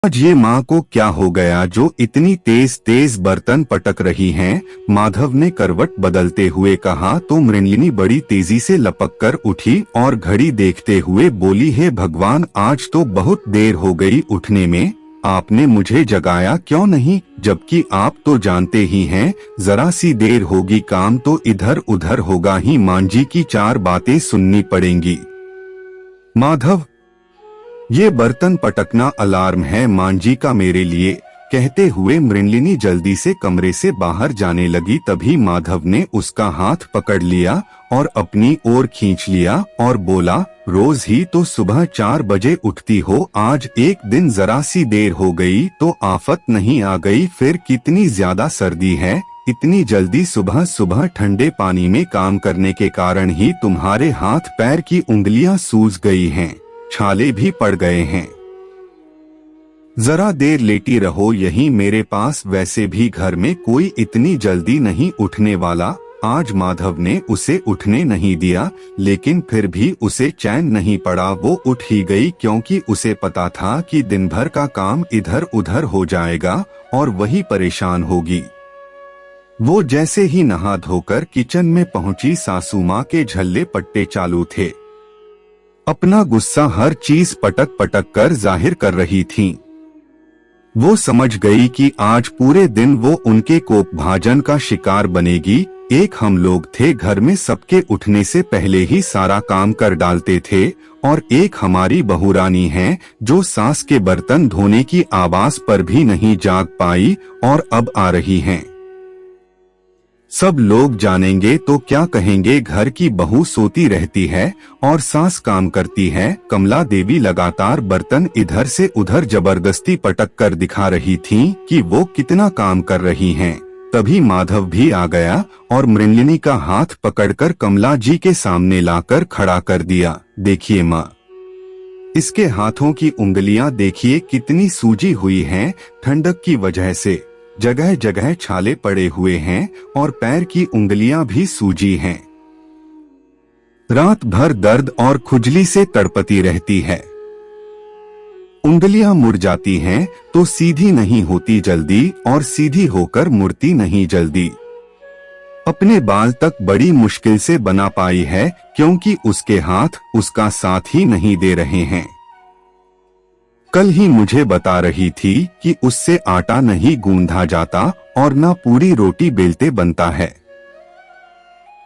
आज ये माँ को क्या हो गया जो इतनी तेज तेज बर्तन पटक रही हैं? माधव ने करवट बदलते हुए कहा तो मृणलिनी बड़ी तेजी से लपक कर उठी और घड़ी देखते हुए बोली, हे भगवान, आज तो बहुत देर हो गई उठने में। आपने मुझे जगाया क्यों नहीं? जबकि आप तो जानते ही हैं जरा सी देर होगी काम तो इधर उधर होगा ही। मां जी की 4 बातें सुननी पड़ेंगी। माधव, ये बर्तन पटकना अलार्म है मां जी का मेरे लिए। कहते हुए मृणलिनी जल्दी से कमरे से बाहर जाने लगी। तभी माधव ने उसका हाथ पकड़ लिया और अपनी ओर खींच लिया और बोला, रोज ही तो सुबह 4 बजे उठती हो, आज एक दिन जरा सी देर हो गई तो आफत नहीं आ गई? फिर कितनी ज्यादा सर्दी है, इतनी जल्दी सुबह सुबह ठंडे पानी में काम करने के कारण ही तुम्हारे हाथ पैर की उंगलियां सूज गई हैं, छाले भी पड़ गए हैं। जरा देर लेटी रहो यहीं मेरे पास, वैसे भी घर में कोई इतनी जल्दी नहीं उठने वाला। आज माधव ने उसे उठने नहीं दिया, लेकिन फिर भी उसे चैन नहीं पड़ा। वो उठ ही गई क्योंकि उसे पता था कि दिन भर का काम इधर उधर हो जाएगा और वही परेशान होगी। वो जैसे ही नहा धोकर किचन में पहुंची, सासू माँ के झल्ले पट्टे चालू थे। अपना गुस्सा हर चीज पटक पटक कर जाहिर कर रही थीं। वो समझ गई कि आज पूरे दिन वो उनके कोप भाजन का शिकार बनेगी। एक हम लोग थे घर में, सबके उठने से पहले ही सारा काम कर डालते थे, और एक हमारी बहुरानी है जो सास के बर्तन धोने की आवाज पर भी नहीं जाग पाई और अब आ रही हैं। सब लोग जानेंगे तो क्या कहेंगे, घर की बहू सोती रहती है और सास काम करती है। कमला देवी लगातार बर्तन इधर से उधर जबरदस्ती पटक कर दिखा रही थीं कि वो कितना काम कर रही हैं। तभी माधव भी आ गया और मृणलिनी का हाथ पकड़कर कमला जी के सामने लाकर खड़ा कर दिया। देखिए माँ, इसके हाथों की उंगलियां देखिए कितनी सूजी हुई हैं, ठंडक की वजह से जगह जगह छाले पड़े हुए हैं और पैर की उंगलियां भी सूजी हैं। रात भर दर्द और खुजली से तड़पती रहती है। उंगलियां मुड़ जाती हैं तो सीधी नहीं होती जल्दी और सीधी होकर मुड़ती नहीं जल्दी। अपने बाल तक बड़ी मुश्किल से बना पाई है क्योंकि उसके हाथ उसका साथ ही नहीं दे रहे हैं। कल ही मुझे बता रही थी कि उससे आटा नहीं गूंधा जाता और न पूरी रोटी बेलते बनता है।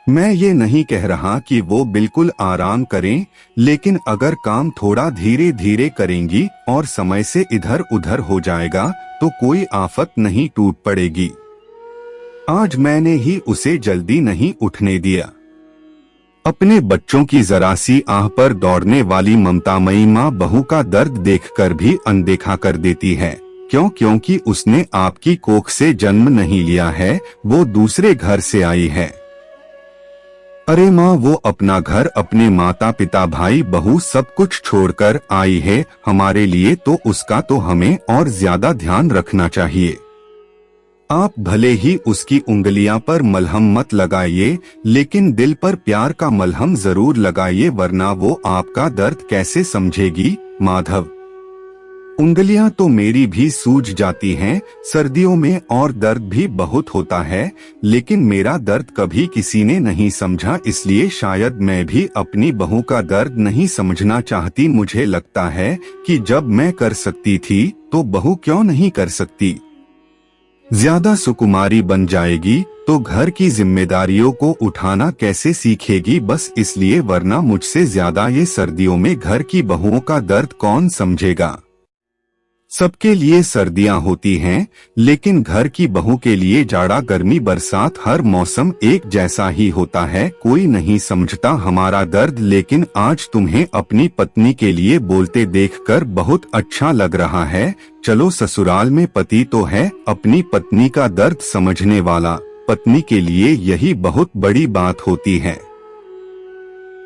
मैं ये नहीं कह रहा कि वो बिल्कुल आराम करें, लेकिन अगर काम थोड़ा धीरे धीरे करेंगी और समय से इधर उधर हो जाएगा तो कोई आफत नहीं टूट पड़ेगी। आज मैंने ही उसे जल्दी नहीं उठने दिया। अपने बच्चों की जरा सी आह पर दौड़ने वाली ममतामयी माँ बहू का दर्द देखकर भी अनदेखा कर देती है। क्योंकि उसने आपकी कोख से जन्म नहीं लिया है, वो दूसरे घर से आई है। अरे माँ, वो अपना घर, अपने माता पिता भाई बहू सब कुछ छोड़कर आई है हमारे लिए, तो उसका तो हमें और ज्यादा ध्यान रखना चाहिए। आप भले ही उसकी उंगलियां पर मलहम मत लगाइए, लेकिन दिल पर प्यार का मलहम जरूर लगाइए, वरना वो आपका दर्द कैसे समझेगी। माधव, उंगलियां तो मेरी भी सूज जाती हैं सर्दियों में और दर्द भी बहुत होता है, लेकिन मेरा दर्द कभी किसी ने नहीं समझा, इसलिए शायद मैं भी अपनी बहू का दर्द नहीं समझना चाहती। मुझे लगता है कि जब मैं कर सकती थी तो बहू क्यों नहीं कर सकती। ज्यादा सुकुमारी बन जाएगी तो घर की जिम्मेदारियों को उठाना कैसे सीखेगी, बस इसलिए, वरना मुझसे ज्यादा ये सर्दियों में घर की बहुओं का दर्द कौन समझेगा। सबके लिए सर्दियां होती हैं, लेकिन घर की बहू के लिए जाड़ा गर्मी बरसात हर मौसम एक जैसा ही होता है। कोई नहीं समझता हमारा दर्द, लेकिन आज तुम्हें अपनी पत्नी के लिए बोलते देखकर बहुत अच्छा लग रहा है। चलो, ससुराल में पति तो है अपनी पत्नी का दर्द समझने वाला, पत्नी के लिए यही बहुत बड़ी बात होती है।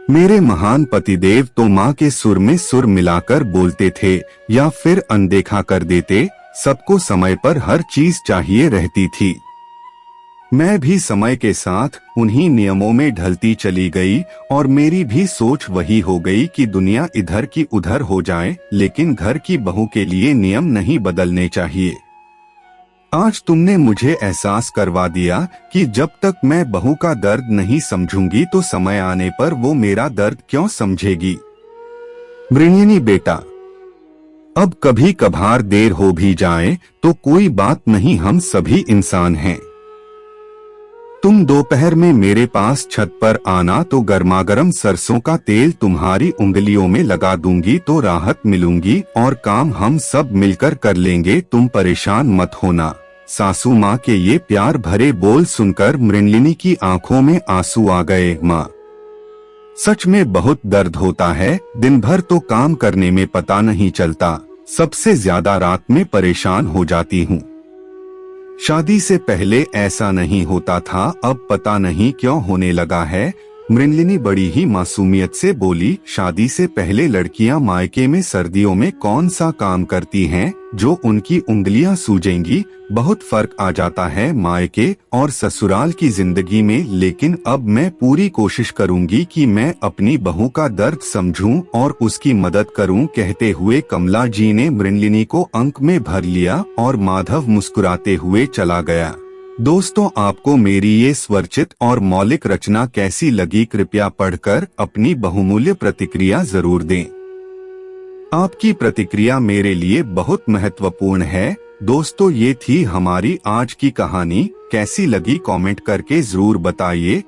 मेरे महान पतिदेव तो माँ के सुर में सुर मिलाकर बोलते थे या फिर अनदेखा कर देते, सबको समय पर हर चीज चाहिए रहती थी। मैं भी समय के साथ उन्हीं नियमों में ढलती चली गई और मेरी भी सोच वही हो गई कि दुनिया इधर की उधर हो जाए, लेकिन घर की बहू के लिए नियम नहीं बदलने चाहिए। आज तुमने मुझे एहसास करवा दिया कि जब तक मैं बहू का दर्द नहीं समझूंगी तो समय आने पर वो मेरा दर्द क्यों समझेगी। मृण्यिनी बेटा, अब कभी कभार देर हो भी जाए तो कोई बात नहीं, हम सभी इंसान हैं। तुम दोपहर में मेरे पास छत पर आना तो गर्मागर्म सरसों का तेल तुम्हारी उंगलियों में लगा दूंगी तो राहत मिलूंगी और काम हम सब मिलकर कर लेंगे, तुम परेशान मत होना। सासू माँ के ये प्यार भरे बोल सुनकर मृण्लिनी की आंखों में आंसू आ गए। माँ, सच में बहुत दर्द होता है, दिन भर तो काम करने में पता नहीं चलता, सबसे ज्यादा रात में परेशान हो जाती हूँ। शादी से पहले ऐसा नहीं होता था, अब पता नहीं क्यों होने लगा है। मृण्लिनी बड़ी ही मासूमियत से बोली, शादी से पहले लड़कियां मायके में सर्दियों में कौन सा काम करती हैं जो उनकी उंगलियां सूजेंगी। बहुत फर्क आ जाता है मायके और ससुराल की जिंदगी में, लेकिन अब मैं पूरी कोशिश करूंगी कि मैं अपनी बहू का दर्द समझूं और उसकी मदद करूं। कहते हुए कमला जी ने मृण्लिनी को अंक में भर लिया और माधव मुस्कुराते हुए चला गया। दोस्तों, आपको मेरी ये स्वरचित और मौलिक रचना कैसी लगी, कृपया पढ़कर अपनी बहुमूल्य प्रतिक्रिया जरूर दें। आपकी प्रतिक्रिया मेरे लिए बहुत महत्वपूर्ण है। दोस्तों, ये थी हमारी आज की कहानी, कैसी लगी कमेंट करके जरूर बताइए।